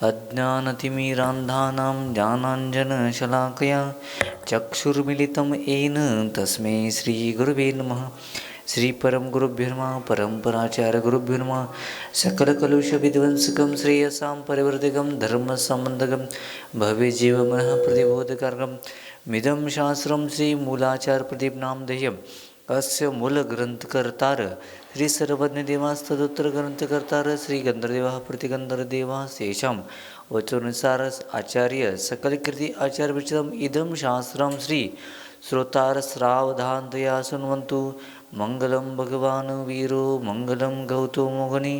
अज्ञानतिमिरान्धानां ज्ञानाञ्जनशलाकया चक्षुर्मिलितं येन तस्मै श्रीगुरुवे नमः। श्रीपरमगुरुभ्यो नमः। परम्पराचार्यगुरुभ्यो नमः। सकलकलुषविध्वंसकं श्रेयसां परिवर्तकं धर्मसम्बन्धकं भव्यजीवमनः प्रतिबोधकारकं मिदं शास्त्रं श्रीमूलाचार्यप्रदीप्नां ध्येयम् अस्य मूलग्रंथकर्तार श्री सर्वज्ञदेवास्तदुत्तरग्रंथकर्तार श्री गंधर्वदेवा प्रतिगंधर्वदेवा शेषां वचोनुसार आचार्य सकलकृति आचार्यविचितम् इदं शास्त्रं श्री श्रोतारश्रावधान्तया शृण्वन्तु। मंगलं भगवान् वीरो मंगलं गौतमोगनि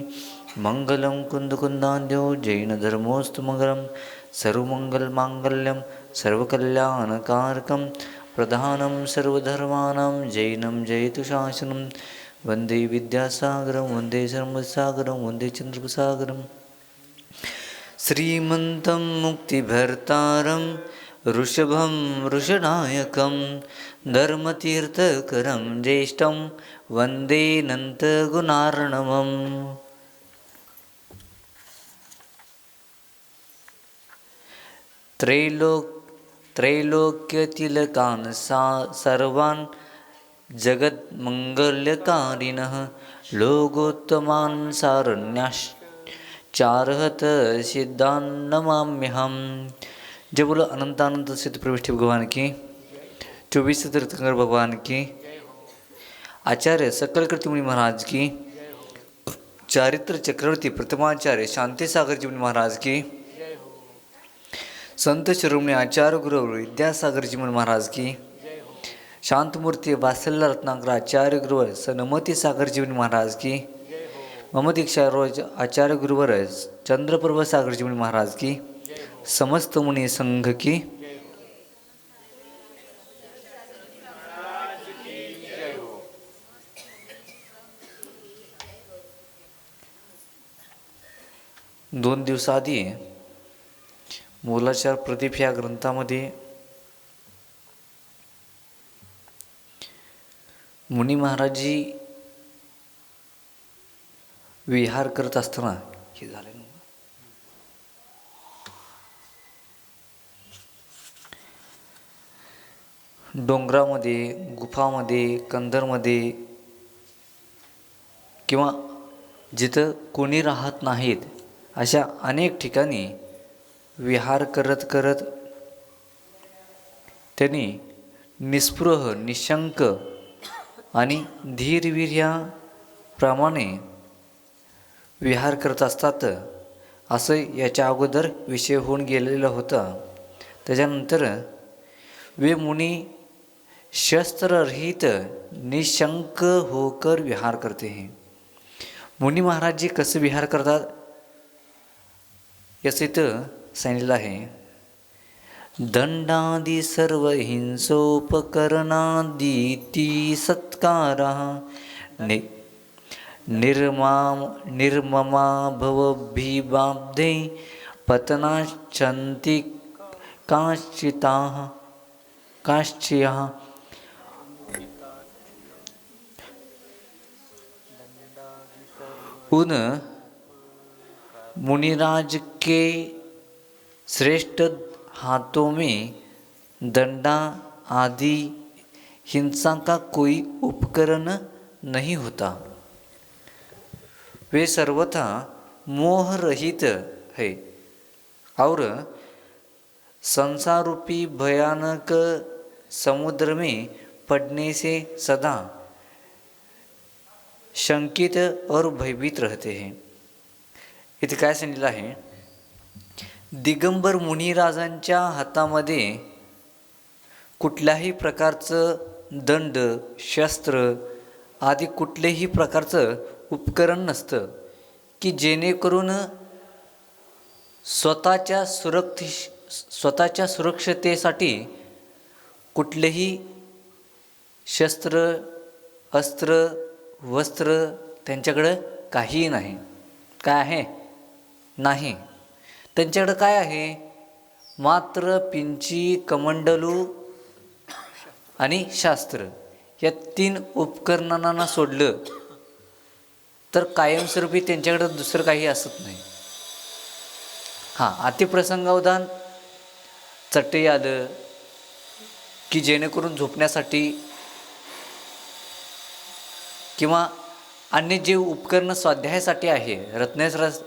मंगलं कुन्दकुन्दान्यो जैनधर्मोऽस्तु मंगलं सर्वमङ्गलमाङ्गल्यं सर्वकल्याणकारकं प्रधानं सर्वधर्माणां जैनं जयतु शासनं वन्दे विद्यासागरं वन्दे सर्वसागरं वन्दे चन्द्रसागरं श्रीमन्तं मुक्तिभर्तारं ऋषभं वृषनायकं धर्मतीर्थकरं ज्येष्ठं वन्दे नन्तगुणार्णवम्। त्रैलोक्यतिलकान् सर्वान् जगन्मङ्गलकारिणः लोकोत्तमान् सारण्याश्चार्हत सिद्धान् नमाम्यहम्। जय बोलो अनंतानंत सिद्ध प्रविष्टि भगवान की, 24 तीर्थंकर भगवान की, आचार्य सकल कीर्तिमुनि महाराज की, चारित्र चक्रवर्ती प्रथमाचार्य शांती सागर जी महाराज की, संत शिरोमणी आचार्य गुरु विद्यासागर जी महाराज की, शांतमूर्ती वात्सल्य रत्नाकर आचार्य गुरुवर सनमती सागर जी महाराज की, मम दीक्षा रोज आचार्य गुरुवर चंद्रप्रभ सागर जी महाराज की, समस्त मुनि संघ की। दोन दिवसाआधी मूलाचार प्रदीप या ग्रंथामध्ये मुनी महाराजजी विहार करत असताना हे झाले डोंगरामध्ये, गुफामध्ये, कंदरमध्ये किंवा जिथं कोणी राहत नाहीत अशा अनेक ठिकाणी विहार करत करत त्यांनी निस्पृह निशंक आणि धीरवीर्याप्रमाणे विहार करत असतात असं याच्या अगोदर विषय होऊन गेलेला होता। त्याच्यानंतर वे मुनी शस्त्ररहित निशंक होकर विहार करते हैं। मुनी महाराज जी कसं विहार करतात याचं इथं सांगितलं आहे। दंडादि सर्व हिंसोपकरणादीति सत्कारा निर्ममा भवभिबाब्धे पतनाश्चन्ति काश्चियः। उन मुनिराज के श्रेष्ठ हाथों में दंडा आदि हिंसा का कोई उपकरण नहीं होता। वे सर्वथा मोह रहित है और संसार रूपी भयानक समुद्र में पड़ने से सदा शंकित और भयभीत रहते हैं। इथे काय सांगितलं आहे, दिगंबर मुनिराजांच्या हातामध्ये कुठल्याही प्रकारचं दंड, शस्त्र आदी कुठलेही प्रकारचं उपकरण नसतं की जेणेकरून स्वतःच्या सुरक्षतेसाठी कुठलेही शस्त्र, अस्त्र, वस्त्र त्यांच्याकडं काहीही नाही। काय आहे? नाही। त्यांच्याकडं काय आहे? मात्र पिंची, कमंडलू आणि शास्त्र या 3 उपकरणांना सोडलं तर कायमस्वरूपी त्यांच्याकडं दुसरं काही असत नाही। हां, अतिप्रसंगावधान चटई आलं की जेणेकरून झोपण्यासाठी किंवा अन्य जे उपकरणं स्वाध्यायासाठी आहे,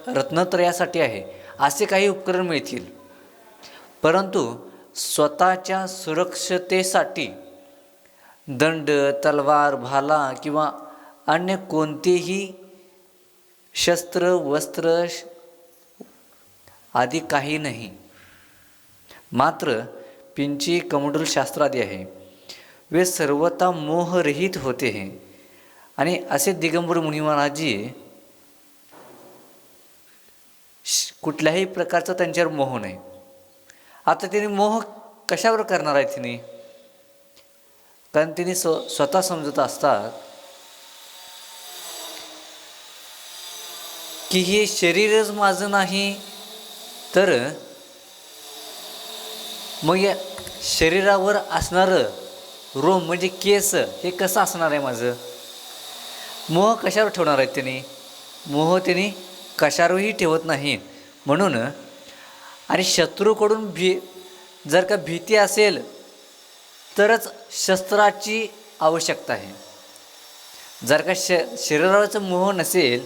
रत्नत्रयासाठी आहे, असे काही उपकरण मिळतील. परंतु स्वतःच्या सुरक्षतेसाठी दंड, तलवार, भाला किंवा अन्य कोणतेही शस्त्र, वस्त्र आदी काही नाही. मात्र पिंची, कमंडल शास्त्र आदी आहे. वे सर्वता मोहरहित होते हैं. आणि असे दिगंबर मुनी महाराजजी कुठल्याही प्रकारचा त्यांच्यावर मोह नाही. आता तिने मोह कशावर करणार आहे तिने? कारण तिने स्वतः समजत असतात की हे शरीरच माझं नाही, तर मग या शरीरावर असणारं रोम म्हणजे केस हे कसं असणार आहे माझं? मोह कशावर ठेवणार आहेत त्यांनी? मोह त्यांनी कशावरही ठेवत नाही. म्हणून आणि शत्रूकडून जर का भीती असेल तरच शस्त्राची आवश्यकता आहे. जर का शरीरावरचं मोह नसेल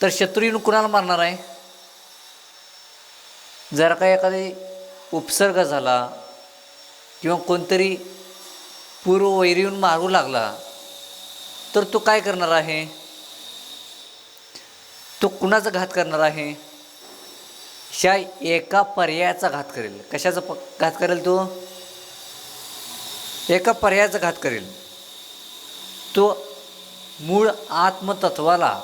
तर शत्रू येऊन कुणाला मारणार आहे? जर का एखादी उपसर्ग झाला किंवा कोणतरी पूर्ववैरी येऊन मारू लागला तर तो काय करणार आहे? तो कुणाचा घात करणार आहे? ह्या एका पर्यायाचा घात करेल. कशाचा घात करेल? तो एका पर्यायाचा घात करेल. तो मूळ आत्मतत्वाला,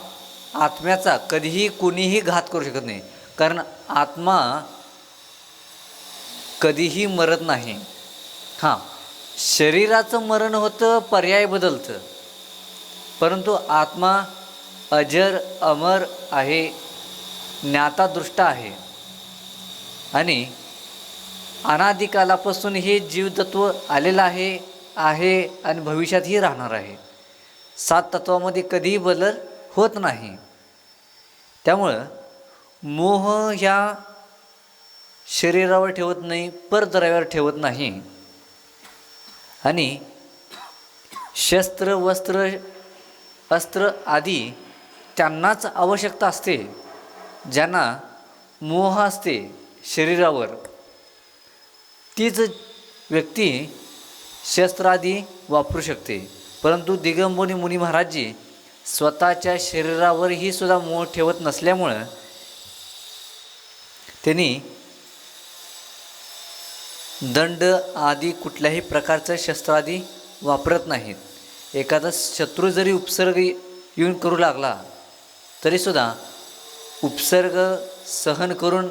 आत्म्याचा कधीही कुणीही घात करू शकत नाही. कारण आत्मा कधीही मरत नाही. हां, शरीराचं मरण होतं, पर्याय बदलतं, परंतु आत्मा अजर अमर आहे, ज्ञातादृष्टा आहे आणि अनादिकालापासून हे जीवतत्व आलेलं आहे आणि भविष्यातही राहणार आहे. 7 तत्वामध्ये कधीही बदल होत नाही. त्यामुळं मोह ह्या शरीरावर ठेवत नाही, परद्रव्यावर ठेवत नाही. आणि शस्त्र, वस्त्र, अस्त्र आदी त्यांनाच आवश्यकता असते ज्यांना मोह असते शरीरावर. तीच व्यक्ती शस्त्र आदी वापरू शकते. परंतु दिगंबरी मुनी महाराजजी स्वतःच्या शरीरावरही सुद्धा मोह ठेवत नसल्यामुळं त्यांनी दंड आदी कुठल्याही प्रकारचं शस्त्र आदी वापरत नाहीत. एखादा शत्रू जरी उपसर्ग येऊन करू लागला तरीसुद्धा उपसर्ग सहन करून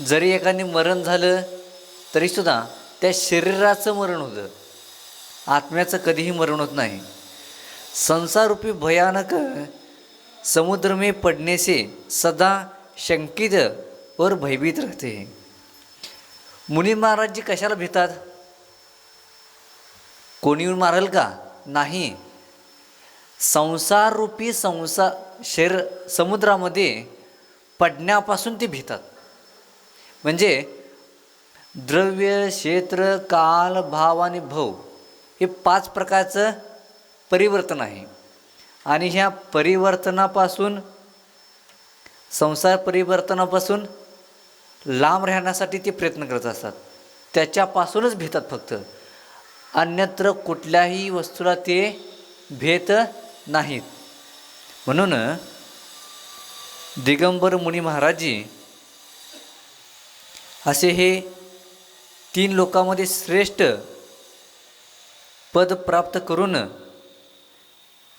जरी एखादे मरण झालं तरीसुद्धा त्या शरीराचं मरण होतं, आत्म्याचं कधीही मरण होत नाही. संसाररूपी भयानक समुद्र में पडने से सदा शंकित और भयभीत रहते हैं. मुनी महाराजजी कशाला भीतात? कोणी येऊन मारेल का? नाही. संसाररूपी समुद्रामध्ये पडण्यापासून ते भीतात. म्हणजे द्रव्य, क्षेत्र, काल, भाव आणि भव हे 5 प्रकारचं परिवर्तन आहे. आणि ह्या परिवर्तनापासून, संसार परिवर्तनापासून लांब राहण्यासाठी ते प्रयत्न करत असतात. त्याच्यापासूनच भीतात फक्त. अन्यत्र कुठल्याही वस्तूला ते भेत नाहीत. म्हणून दिगंबर मुनी महाराजजी असे हे 3 लोकांमध्ये श्रेष्ठ पद प्राप्त करून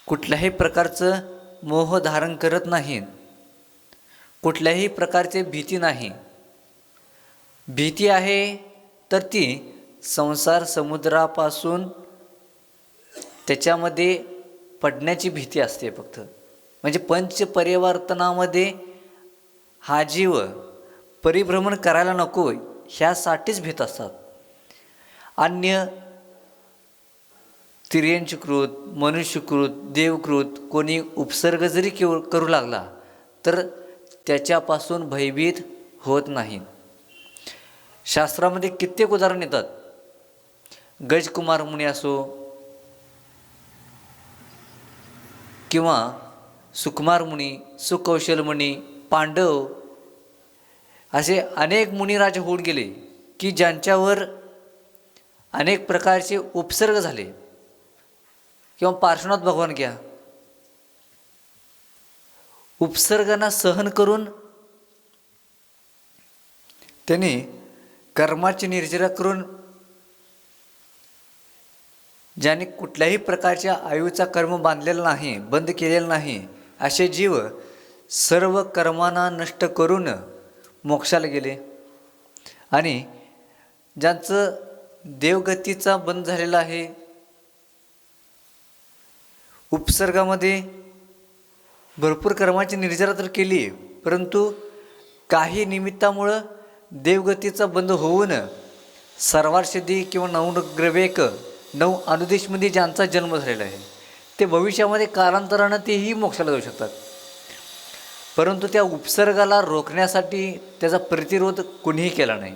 कुठल्याही प्रकारचं मोह धारण करत नाहीत. कुठल्याही प्रकारचे भीती नाही. भीती आहे तर ती संसार समुद्रापासून त्याच्यामध्ये पडण्याची भीती असते फक्त. म्हणजे पंचपरिवर्तनामध्ये हा जीव परिभ्रमण करायला नको ह्यासाठीच भीत असतात. अन्य तिर्यंचकृत, मनुष्यकृत, देवकृत कोणी उपसर्ग जरी करू लागला तर त्याच्यापासून भयभीत होत नाही. शास्त्रामध्ये कित्येक उदाहरण येतात. गजकुमार मुनी असो किंवा सुकुमार मुनी, सुकौशल मुनी, पांडव, असे अनेक मुनिराज होऊन गेले की ज्यांच्यावर अनेक प्रकारचे उपसर्ग झाले. किंवा पार्श्वनाथ भगवान घ्या, उपसर्गांना सहन करून त्यांनी कर्माची निर्जरा करून ज्याने कुठल्याही प्रकारच्या आयुचा कर्म बांधलेला नाही, बंद केलेला नाही, असे जीव सर्व कर्मांना नष्ट करून मोक्षाला गेले. आणि ज्यांचं देवगतीचा बंद झालेला आहे, उपसर्गामध्ये भरपूर कर्माची निर्जरा तर केली, परंतु काही निमित्तामुळं देवगतीचा बंद होऊन सर्वार्षदी किंवा नवग्रवेक 9 अनुदेशमध्ये ज्यांचा जन्म झालेला आहे, ते भविष्यामध्ये कालांतरानं तेही मोक्षाला जाऊ शकतात. परंतु त्या उपसर्गाला रोखण्यासाठी त्याचा प्रतिरोध कुणीही केला नाही.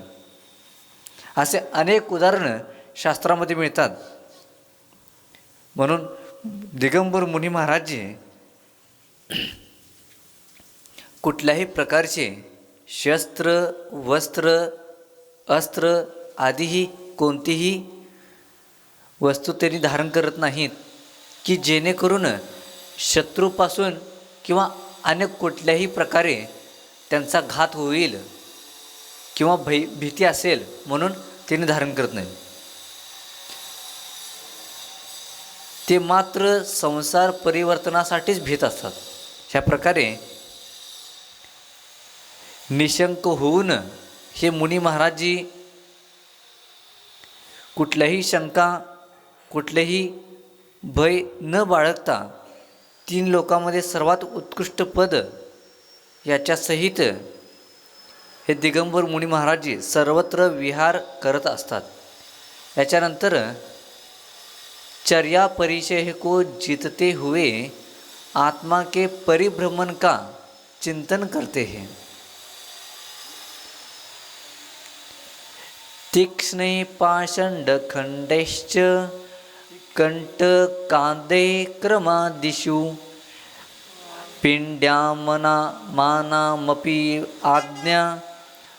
असे अनेक उदाहरणं शास्त्रामध्ये मिळतात. म्हणून दिगंबर मुनी महाराजजी कुठल्याही प्रकारचे शस्त्र, वस्त्र, अस्त्र आदीही कोणतीही वस्तू त्यांनी धारण करत नाहीत की जेणेकरून शत्रूपासून किंवा अन्य कुठल्याही प्रकारे त्यांचा घात होईल किंवा भीती असेल म्हणून त्यांनी धारण करत नाही. ते मात्र संसार परिवर्तनासाठीच भीत असतात. ह्या प्रकारे निशंक होऊन हे मुनी महाराजजी कुठल्याही शंका, कुठलेही भय न बाळगता 3 लोकांमध्ये सर्वात उत्कृष्ट पद याच्यासहित हे दिगंबर मुनी महाराजजी सर्वत्र विहार करत असतात. याच्यानंतर चर्या परिचय को जीतते हुए आत्मा के परिभ्रमण का चिंतन करते हैं. तीक्ष्णे पाषंड खंडेश्च कंटकादे क्रमादिषु पिंड्यामना मानामपि आज्ञा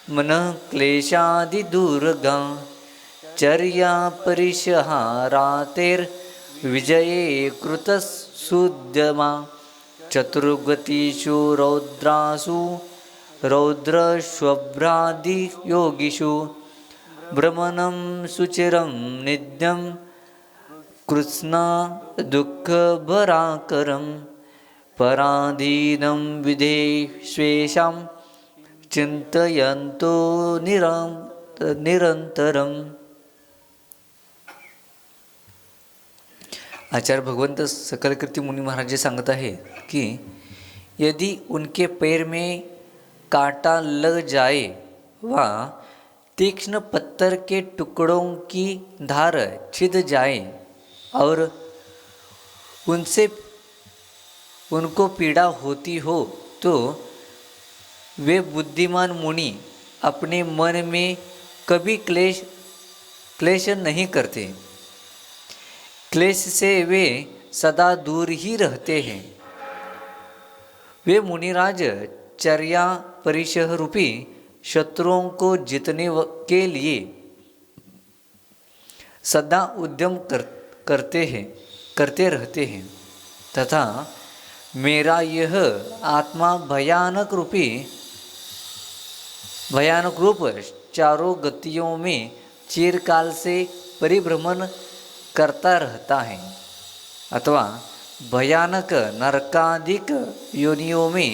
मनः क्लेशादि दुर्गा चर्या परिसहारातेर विजये कृतसुद्यमा चतुर्गतिषु रौद्रासु रौद्रश्वभ्रादि योगिषु भ्रमणं सुचिरं नित्यं कृत्स्ना दुःखभराकरं पराधीनं विधेष्वेषां चिंतयन्तो निरंतरम. आचार्य भगवंत सकलकृति मुनि महाराज जी सांगत आहे की यदि उनके पैर में कांटा लग जाए व तीक्ष्ण पत्थर के टुकड़ों की धार छिद जाए और उनको पीड़ा होती हो तो वे बुद्धिमान मुनि अपने मन में कभी क्लेश नहीं करते. क्लेश से वे सदा दूर ही रहते हैं. वे मुनिराज चर्या परिसह रूपी शत्रुओं को जीतने के लिए सदा उद्यम करते रहते हैं तथा मेरा यह आत्मा भयानक रूप चारों गतियों में चिरकाल से परिभ्रमण करता रहता है अथवा भयानक नरकादिक योनियों में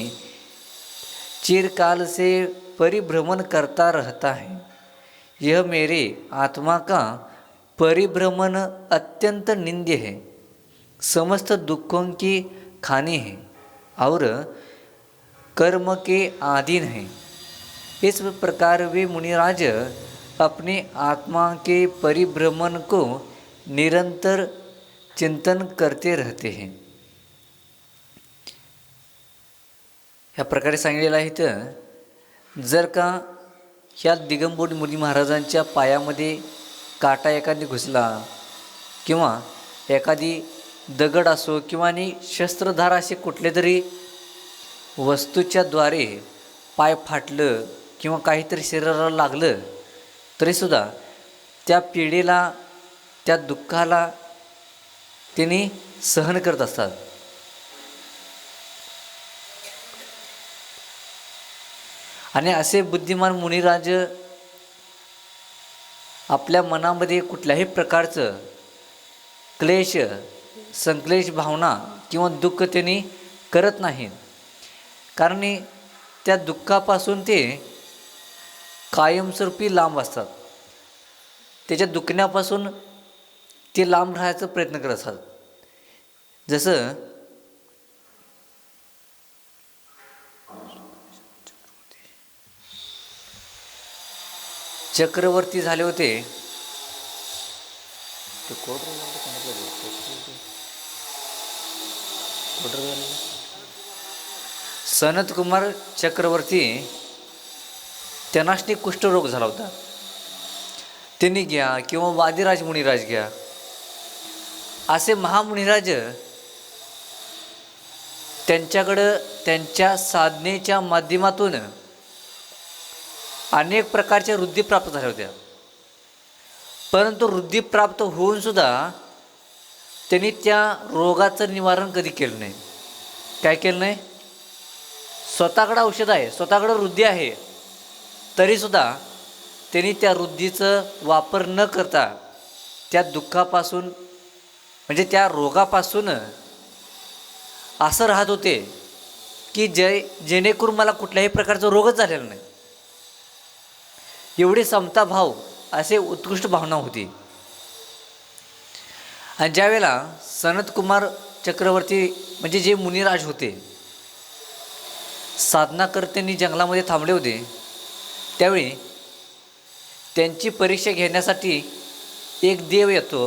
चिरकाल से परिभ्रमण करता रहता है. यह मेरे आत्मा का परिभ्रमण अत्यंत निंद्य है, समस्त दुखों की खानी है और कर्म के अधीन है. इस प्रकार वे मुनिराज अपने आत्मा के परिभ्रमण को निरंतर चिंतन करते रहते हैं. ह्या प्रकारे सांगितलेलं आहे तर जर का ह्या दिगंबर मुनी महाराजांच्या पायामध्ये काटा एखादी घुसला किंवा एखादी दगड असो किंवा आणि शस्त्रधार असे कुठले तरी वस्तूच्या द्वारे पाय फाटलं किंवा काहीतरी शरीराला लागलं तरीसुद्धा त्या पीडेला त्या दुःखाला त्यांनी सहन करत असतात. आणि असे बुद्धिमान मुनिराज आपल्या मनामध्ये कुठल्याही प्रकारचं क्लेश संक्लेश भावना किंवा दुःख त्यांनी करत नाहीत. कारण त्या दुःखापासून ते कायमस्वरूपी लांब असतात. त्याच्या दुखण्यापासून ते लांब राहायचा प्रयत्न करत असतात. जसं चक्रवर्ती झाले होते. सनत कुमार चक्रवर्ती त्यांनाच कुष्ठरोग झाला होता. त्यांनी घ्या किंवा वादिराज मुनिराज घ्या, असे महामुनिराज त्यांच्याकडं त्यांच्या साधनेच्या माध्यमातून अनेक प्रकारच्या वृद्धी प्राप्त झाल्या होत्या. परंतु वृद्धी प्राप्त होऊनसुद्धा त्यांनी त्या रोगाचं निवारण कधी केलं नाही. काय केलं नाही? स्वतःकडं औषध आहे, स्वतःकडं वृद्धी आहे, तरीसुद्धा त्यांनी त्या वृद्धीचं वापर न करता त्या दुःखापासून म्हणजे त्या रोगापासून असं राहत होते की जेणेकरून मला कुठल्याही प्रकारचा रोगच झालेला नाही. एवढी समता भाव असे उत्कृष्ट भावना होती. आणि ज्यावेळेला सनत कुमार चक्रवर्ती म्हणजे जे मुनिराज होते साधना करताना जंगलामध्ये थांबले होते, त्यावेळी त्यांची परीक्षा घेण्यासाठी एक देव येतो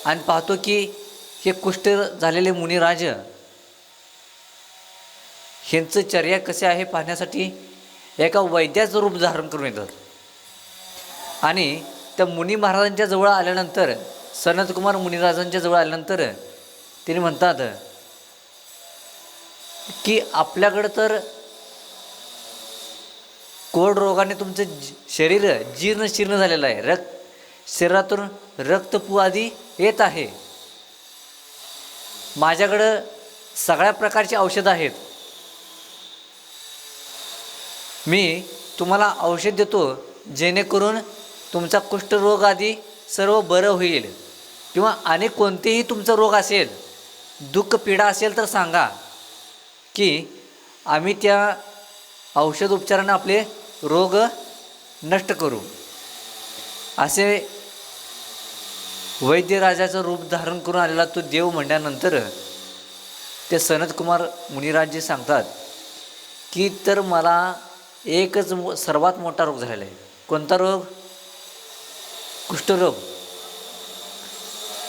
आणि पाहतो की हे कुष्ठ झालेले मुनिराज ह्यांचं चर्या कसे आहे पाहण्यासाठी एका वैद्याचं रूप धारण करून येतात. आणि त्या मुनी महाराजांच्या जवळ आल्यानंतर सनतकुमार मुनिराजांच्या जवळ आल्यानंतर त्यांनी म्हणतात की आपल्याकडं तर कोड रोगाने तुमचं शरीर जीर्ण शीर्ण झालेलं आहे, शरीरातून रक्तपू आदी येत आहे. माझ्याकडं सगळ्या प्रकारची औषधं आहेत, मी तुम्हाला औषध देतो जेणेकरून तुमचा कुष्ठरोग आदी सर्व बरं होईल. किंवा अनेक कोणतेही तुमचा रोग असेल, दुःख पीडा असेल तर सांगा की आम्ही त्या औषध उपचारानं आपले रोग नष्ट करू. असे वैद्यराजाचं रूप धारण करून आलेला तो देव म्हणल्यानंतर ते सनतकुमार मुनिराजजी सांगतात की तर मला एकच सर्वात मोठा रोग झालेला आहे. कोणता रोग? कुष्ठरोग.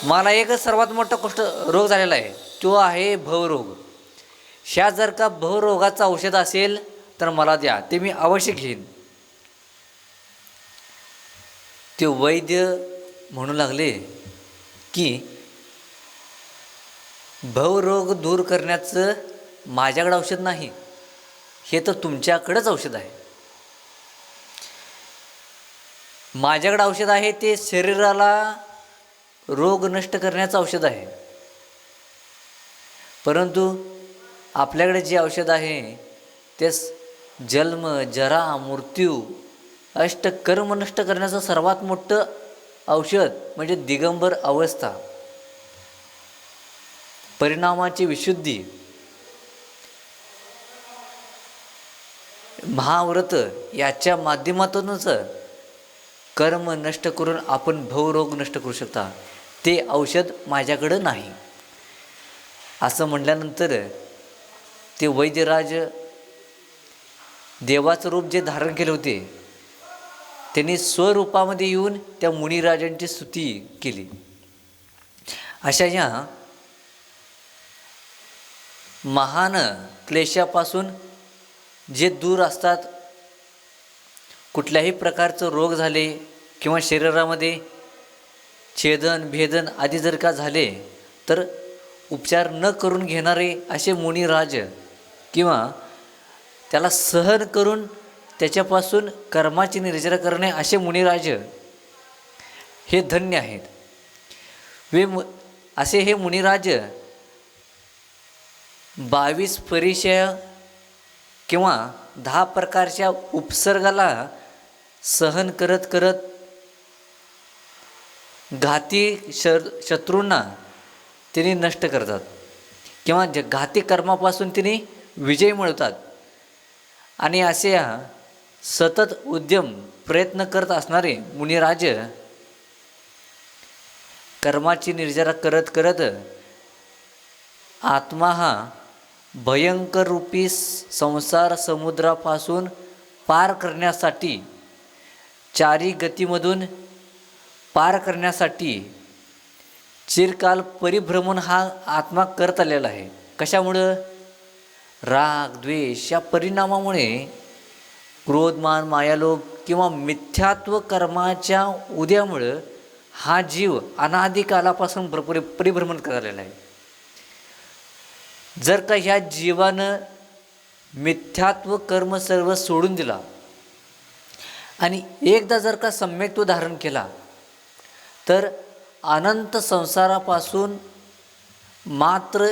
मला एकच सर्वात मोठा रोग झालेला आहे, तो आहे भवरोग. ह्या जर का भवरोगाचं औषध असेल तर मला द्या, ते मी अवश्य घेईन. ते वैद्य म्हणू लागले की भवरोग दूर करण्याचं माझ्याकडे औषध नाही, हे तर तुमच्याकडेच औषध आहे. माझ्याकडे औषध आहे ते शरीराला रोग नष्ट करण्याचं औषध आहे. परंतु आपल्याकडे जे औषध आहे ते जन्म जरा मृत्यू अष्टकर्म नष्ट करण्याचं सर्वात मोठं औषध म्हणजे दिगंबर अवस्था, परिणामाची विशुद्धी, महाव्रत याच्या माध्यमातूनच कर्म नष्ट करून आपण भवरोग नष्ट करू शकता. ते औषध माझ्याकडं नाही. असं म्हटल्यानंतर ते वैद्यराज देवाचं रूप जे धारण केले होते त्यांनी स्वरूपामध्ये येऊन त्या मुनिराजांची स्तुती केली. अशा या महान क्लेशापासून जे दूर असतात कुठल्याही प्रकारचं रोग झाले किंवा शरीरामध्ये छेदन भेदन आदी जर का झाले तर उपचार न करून घेणारे असे मुनिराज किंवा त्याला सहन करून त्याच्यापासून कर्माची निर्जरा करणे असे मुनिराज हे धन्य आहेत. असे हे मुनिराज 22 परिचय किंवा 10 प्रकारच्या उपसर्गाला सहन करत करत घाती शत्रूंना तिने नष्ट करतात किंवा घाती कर्मापासून तिने विजय मिळवतात. आणि असे सतत उद्यम प्रयत्न करत असणारे मुनिराज कर्माची निर्जरा करत करत आत्मा हा भयंकर रूपी संसार समुद्रापासून पार करण्यासाठी चारी गतीमधून पार करण्यासाठी चिरकाल परिभ्रमण हा आत्मा करत आलेला आहे. कशामुळं? राग द्वेष या परिणामामुळे क्रोधमान मायालोभ किंवा मिथ्यात्व कर्माच्या उद्यामुळं हा जीव अनादी कालापासून परिभ्रमण करायला आहे. जर का ह्या जीवानं मिथ्यात्व कर्म सर्व सोडून दिला आणि एकदा जर का सम्यक्त्व धारण केला तर अनंत संसारापासून मात्र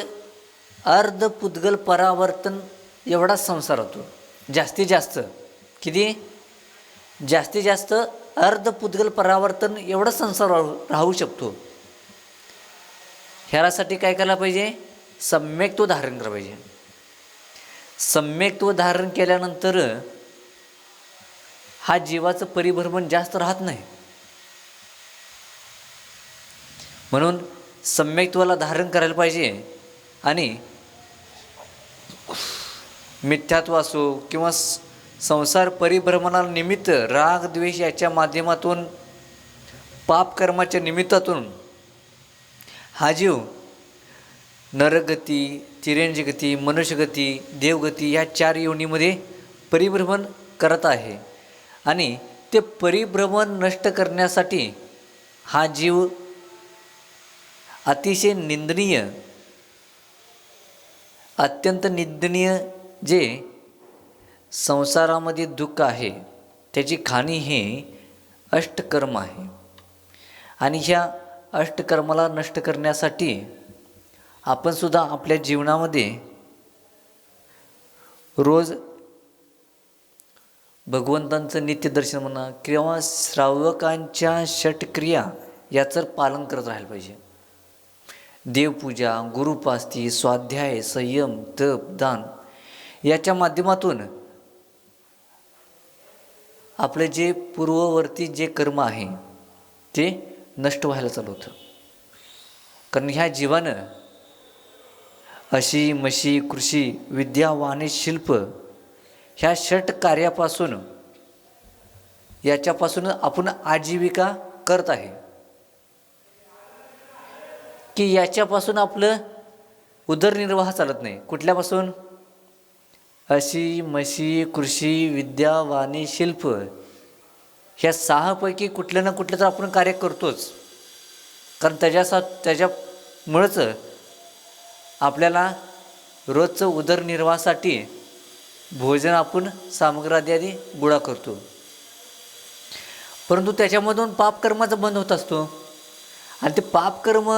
अर्धपुद्गल परावर्तन एवढा संसार होतो. जास्तीत जास्त किती? जास्तीत जास्त अर्धपुद्गल परावर्तन एवढा संसार राहू शकतो. ह्यासाठी काय करायला पाहिजे? सम्यक्त्व धारण करायला पाहिजे. सम्यक्त्व धारण केल्यानंतर हा जीवाचं परिभ्रमण जास्त राहत नाही. म्हणून सम्यक्त्वाला धारण करायला पाहिजे. आणि मिथ्यात्व असो किंवा संसार परिभ्रमणाला निमित्त राग द्वेष याच्या माध्यमातून पापकर्माच्या निमित्तातून हा जीव नरगती, तिर्यंजगती, मनुष्यगती, देवगती या 4 योनीमध्ये परिभ्रमण करत आहे. आणि ते परिभ्रमण नष्ट करण्यासाठी हा जीव अतिशय निंदनीय, अत्यंत निंदनीय जे संसारामध्ये दुःख आहे त्याची खाणी हे अष्टकर्म आहे. आणि ह्या अष्टकर्माला नष्ट करण्यासाठी आपण सुद्धा आपल्या जीवनामध्ये रोज भगवंतांचं नित्यदर्शन म्हणा किंवा श्रावकांच्या षटक्रिया याचं पालन करत राहायला पाहिजे. देवपूजा, गुरुपास्ती, स्वाध्याय, संयम, तप, दान याच्या माध्यमातून आपले जे पूर्ववर्ती जे कर्म आहे ते नष्ट व्हायला चालू होतं. कारण ह्या जीवानं अशी मशी कृषी विद्या वाणी शिल्प ह्या षट कार्यापासून याच्यापासून आपण आजीविका करत आहे की याच्यापासून आपलं उदरनिर्वाह चालत नाही. कुठल्यापासून? अशी मशी कृषी विद्या वाणी शिल्प ह्या 6 पैकी कुठलं ना कुठलं तर आपण कार्य करतोच. कारण त्याच्यामुळंच आपल्याला रोजचं उदरनिर्वाहासाठी भोजन आपण सामग्री आदी गोळा करतो. परंतु त्याच्यामधून पापकर्माचा बंद होत असतो. आणि ते पापकर्म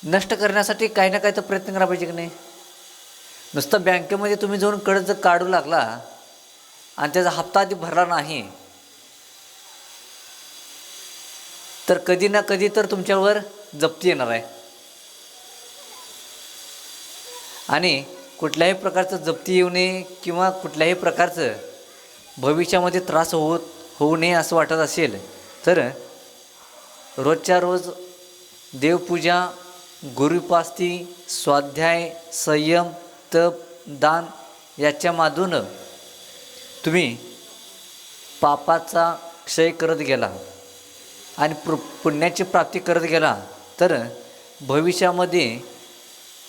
नष्ट करण्यासाठी काही ना काही तर प्रयत्न करायला पाहिजे की नाही? नुसतं बँकेमध्ये तुम्ही जाऊन कर्ज काढू लागला आणि त्याचा हप्ता आधी भरला नाही तर कधी ना कधी तर तुमच्यावर जप्ती येणार आहे. आणि कुठल्याही प्रकारचं जप्ती येऊ नये किंवा कुठल्याही प्रकारचं भविष्यामध्ये त्रास होऊ नये असं वाटत असेल तर रोजच्या रोज देवपूजा, गुरुपास्ती, स्वाध्याय, संयम, तप, दान याच्या माधून तुम्ही पापाचा क्षय करत गेला आणि पुण्याची प्राप्ती करत गेला तर भविष्यामध्ये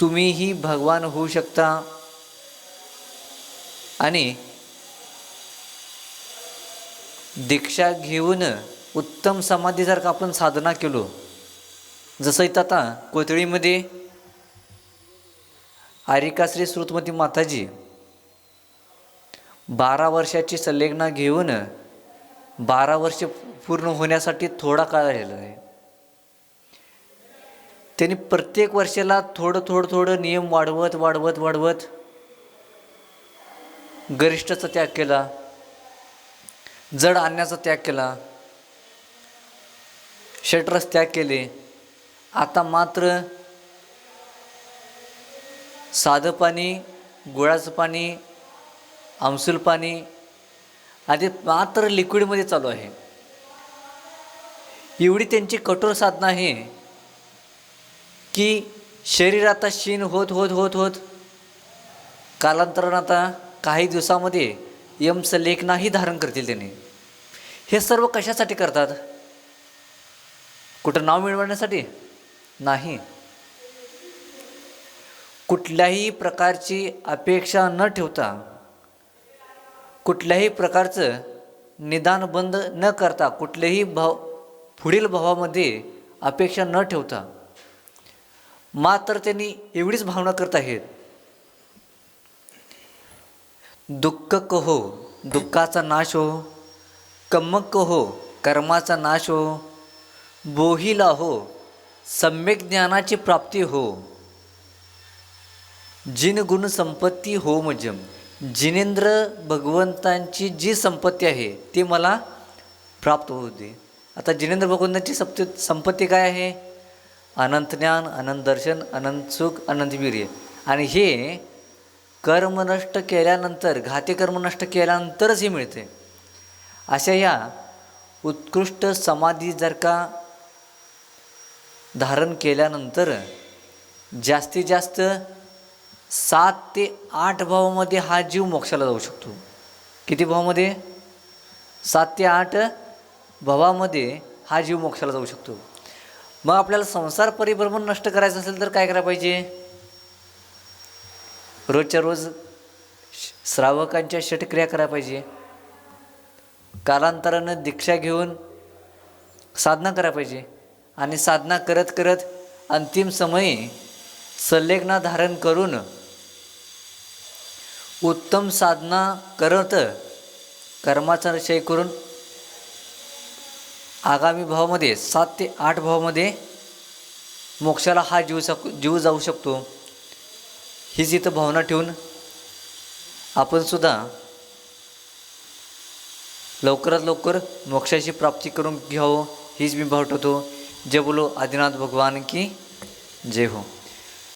तुम्हीही भगवान होऊ शकता. आणि दीक्षा घेऊन उत्तम समाधी जर का आपण साधना केलो, जसं इथं आता कोथळीमध्ये आरिकाश्री श्रुतमती माताजी 12 वर्षाची संलग्ना घेऊन 12 वर्ष पूर्ण होण्यासाठी थोडा काळ राहिलेला आहे. त्यांनी प्रत्येक वर्षाला थोडं नियम वाढवत गरिष्ठचा त्याग केला, जड आणण्याचा त्याग केला, षटरस त्याग केले. आता मात्र साधं पाणी, गुळाचं पाणी, आमसूल पाणी आधी मात्र लिक्विडमध्ये चालू आहे. एवढी त्यांची कठोर साधना आहे की शरीर आता क्षीण होत कालांतरानं आता काही दिवसामध्ये यमसलेखनाही धारण करतील त्यांनी. हे सर्व कशासाठी करतात? कुठं नाव मिळवण्यासाठी नाही. कुठल्याही प्रकारची अपेक्षा न ठेवता, कुठल्याही प्रकारचं निदान बंद न करता, कुठल्याही पुढील भावामध्ये अपेक्षा न ठेवता मात्र त्यांनी एवढीच भावना करत आहेत, दुःख कहो दुःखाचा नाश हो, कम्मक कहो कर्माचा नाश हो, बोहिला हो सम्यक ज्ञानाची प्राप्ती हो, जिन गुण संपत्ती हो मजम. जिनेंद्र भगवंतांची जी संपत्ती आहे ती मला प्राप्त होऊ दे. आता जिनेंद्र भगवंतांची संपत्ती काय आहे? अनंत ज्ञान, अनंत दर्शन, अनंत सुख, अनंत वीर्य. आणि हे कर्म नष्ट केल्यानंतर, घाती कर्म नष्ट केल्यानंतरच हे मिळते. अशा या उत्कृष्ट समाधी जर का धारण केल्यानंतर जास्तीत जास्त 7 ते 8 भावामध्ये हा जीव मोक्षाला जाऊ शकतो. किती भावामध्ये? 7 ते 8 भावामध्ये हा जीव मोक्षाला जाऊ शकतो. मग आपल्याला संसार परिभ्रमण नष्ट करायचं असेल तर काय करायला पाहिजे? रोजच्या रोज श्रावकांच्या षटक्रिया करायला पाहिजे. कालांतरानं दीक्षा घेऊन साधना करायला पाहिजे. आणि साधना करत अंतिम समयी संलग्ना धारण करून उत्तम साधना करत कर्माचा निश्चय करून आगामी भावामध्ये 7 ते 8 भावामध्ये मोक्षाला हा जीव जाऊ शकतो. हीच इथं भावना ठेवून आपण सुद्धा लवकरात लवकर मोक्षाची प्राप्ती करून घ्यावं, हीच मी भाव ठेवतो. जय बोलो आदिनाथ भगवान की जय हो.